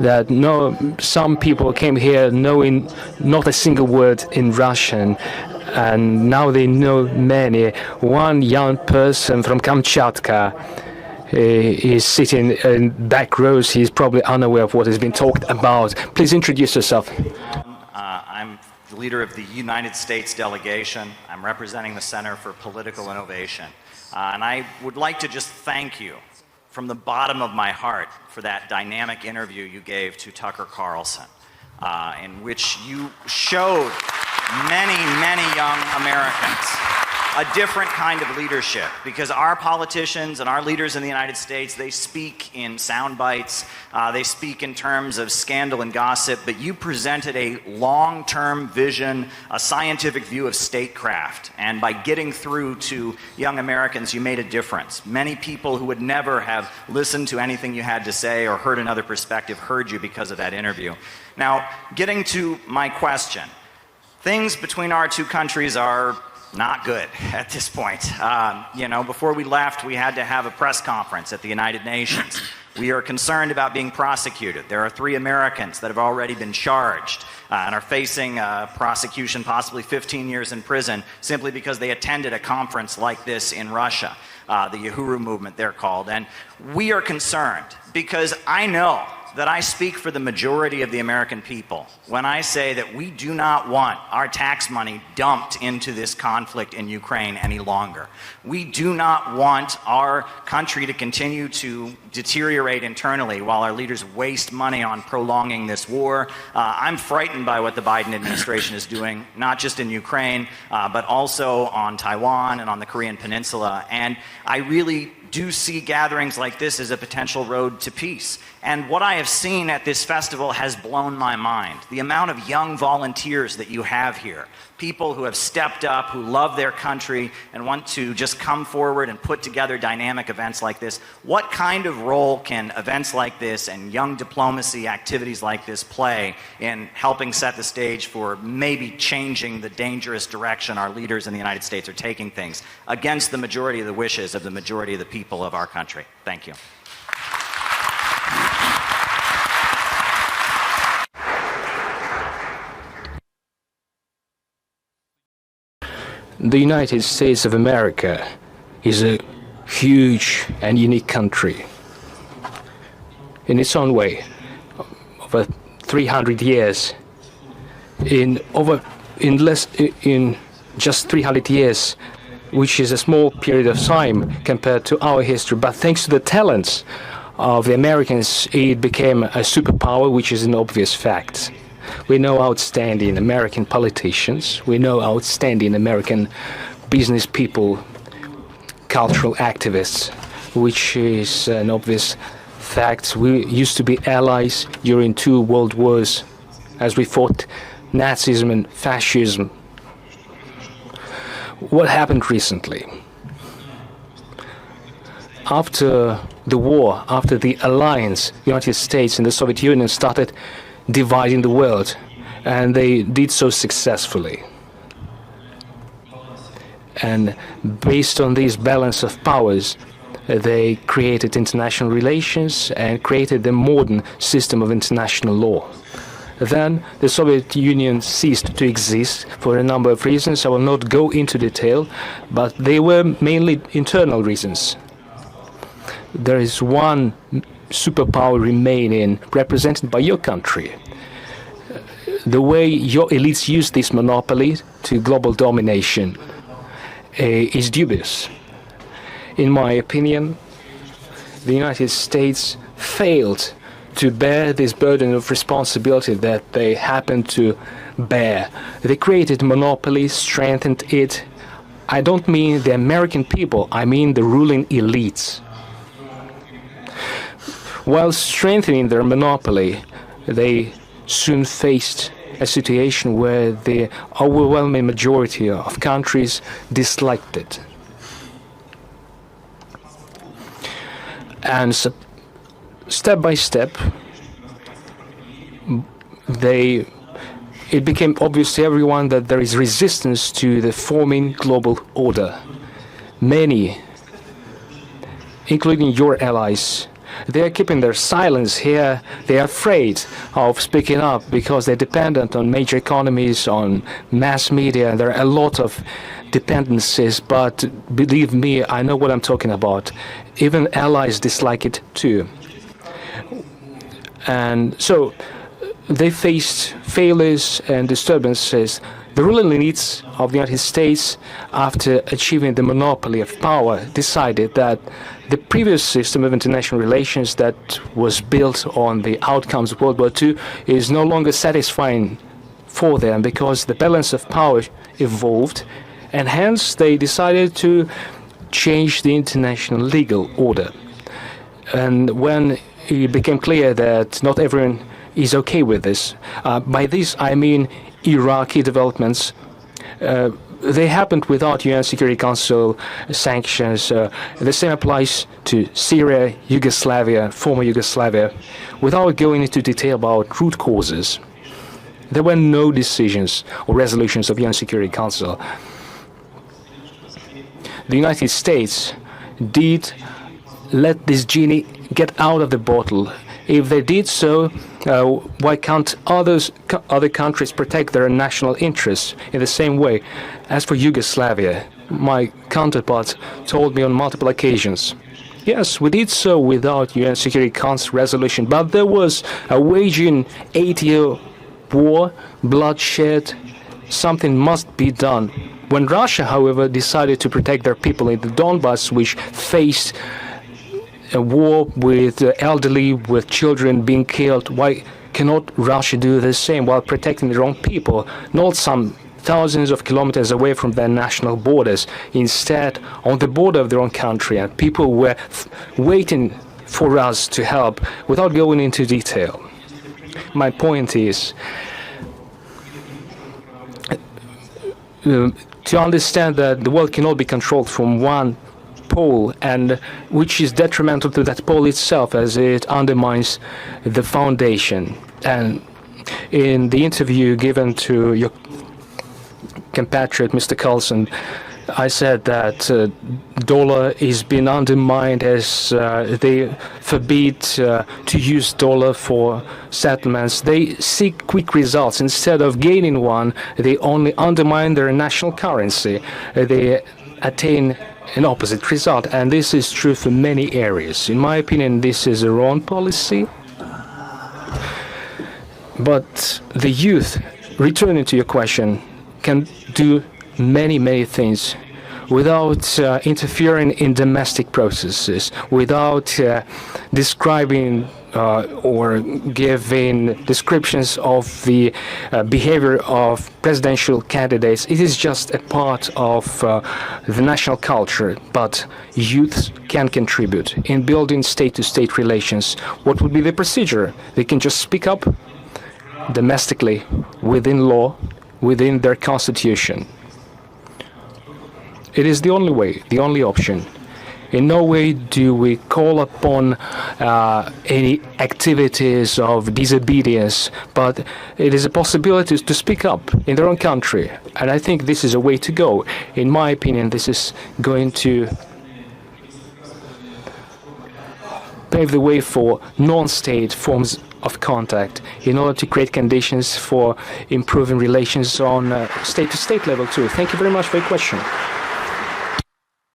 that some people came here knowing not a single word in Russian, and now they know many. One young person from Kamchatka is sitting in back rows. He's probably unaware of what has been talked about. Please introduce yourself. I'm the leader of the United States delegation. I'm representing the Center for Political Innovation. And I would like to just thank you from the bottom of my heart for that dynamic interview you gave to Tucker Carlson, in which you showed many, many young Americans a different kind of leadership, because our politicians and our leaders in the United States, they speak in sound bites, they speak in terms of scandal and gossip, but you presented a long-term vision, a scientific view of statecraft, and by getting through to young Americans, you made a difference. Many people who would never have listened to anything you had to say or heard another perspective heard you because of that interview. Now, getting to my question, things between our two countries are not good at this point. Before we left, we had to have a press conference at the United Nations. We are concerned about being prosecuted. There are 3 Americans that have already been charged and are facing prosecution, possibly 15 years in prison, simply because they attended a conference like this in Russia, the Uhuru movement they're called. And we are concerned because I know that I speak for the majority of the American people when I say that we do not want our tax money dumped into this conflict in Ukraine any longer. We do not want our country to continue to deteriorate internally while our leaders waste money on prolonging this war. I'm frightened by what the Biden administration is doing, not just in Ukraine, but also on Taiwan and on the Korean Peninsula. And I really do see gatherings like this as a potential road to peace. And what I have seen at this festival has blown my mind. The amount of young volunteers that you have here, people who have stepped up, who love their country and want to just come forward and put together dynamic events like this. What kind of role can events like this and young diplomacy activities like this play in helping set the stage for maybe changing the dangerous direction our leaders in the United States are taking things against the majority of the wishes of the majority of the people of our country? Thank you. The United States of America is a huge and unique country. In its own way, over 300 years, in just 300 years, which is a small period of time compared to our history, but thanks to the talents of the Americans, it became a superpower, which is an obvious fact. We know outstanding American politicians, we know outstanding American business people, cultural activists, which is an obvious fact. We used to be allies during 2 world wars as we fought Nazism and fascism. What happened recently? After the war, after the alliance, the United States and the Soviet Union started dividing the world, and they did so successfully. And based on this balance of powers, they created international relations and created the modern system of international law. Then the Soviet Union ceased to exist for a number of reasons. I will not go into detail, but they were mainly internal reasons. There is one superpower remaining, represented by your country. The way your elites use this monopoly to global domination is dubious. In my opinion, the United States failed to bear this burden of responsibility that they happen to bear. They created monopoly, strengthened it. I don't mean the American people, I mean the ruling elites. While strengthening their monopoly, they soon faced a situation where the overwhelming majority of countries disliked it. And so, step by step, it became obvious to everyone that there is resistance to the forming global order. Many, including your allies, They are keeping their silence here. They are afraid of speaking up because they're dependent on major economies, on mass media. There are a lot of dependencies, but believe me, I know what I'm talking about. Even allies dislike it too. And so they faced failures and disturbances. The ruling elites of the United States, after achieving the monopoly of power, decided that the previous system of international relations that was built on the outcomes of World War II is no longer satisfying for them because the balance of power evolved, and hence they decided to change the international legal order. And when it became clear that not everyone is okay with this, by this I mean Iraqi developments, they happened without UN Security Council sanctions. The same applies to Syria, Yugoslavia, former Yugoslavia. Without going into detail about root causes, there were no decisions or resolutions of UN Security Council. The United States did let this genie get out of the bottle. If they did so, why can't other countries protect their national interests in the same way? As for Yugoslavia, my counterpart told me on multiple occasions, yes, we did so without UN Security Council resolution, but there was a waging 8-year war, bloodshed, something must be done. When Russia, however, decided to protect their people in the Donbass, which faced a war with the elderly, with children being killed, why cannot Russia do the same while protecting their own people, not some thousands of kilometers away from their national borders, instead on the border of their own country, and people were waiting for us to help without going into detail. My point is to understand that the world cannot be controlled from one pole, and which is detrimental to that pole itself as it undermines the foundation. And in the interview given to your compatriot Mr. Carlson, I said that dollar is being undermined as they forbid to use dollar for settlements. They seek quick results. Instead of gaining one, they only undermine their national currency. They attain an opposite result, and this is true for many areas. In my opinion, this is a wrong policy. But the youth, returning to your question, can do many things without interfering in domestic processes, without describing or giving descriptions of the behavior of presidential candidates. It is just a part of the national culture, but youths can contribute in building state-to-state relations. What would be the procedure? They can just speak up domestically, within law, within their constitution. It is the only way, the only option. In no way do we call upon any activities of disobedience, but it is a possibility to speak up in their own country. And I think this is a way to go. In my opinion, this is going to pave the way for non-state forms of contact in order to create conditions for improving relations on state-to-state level too. Thank you very much for your question.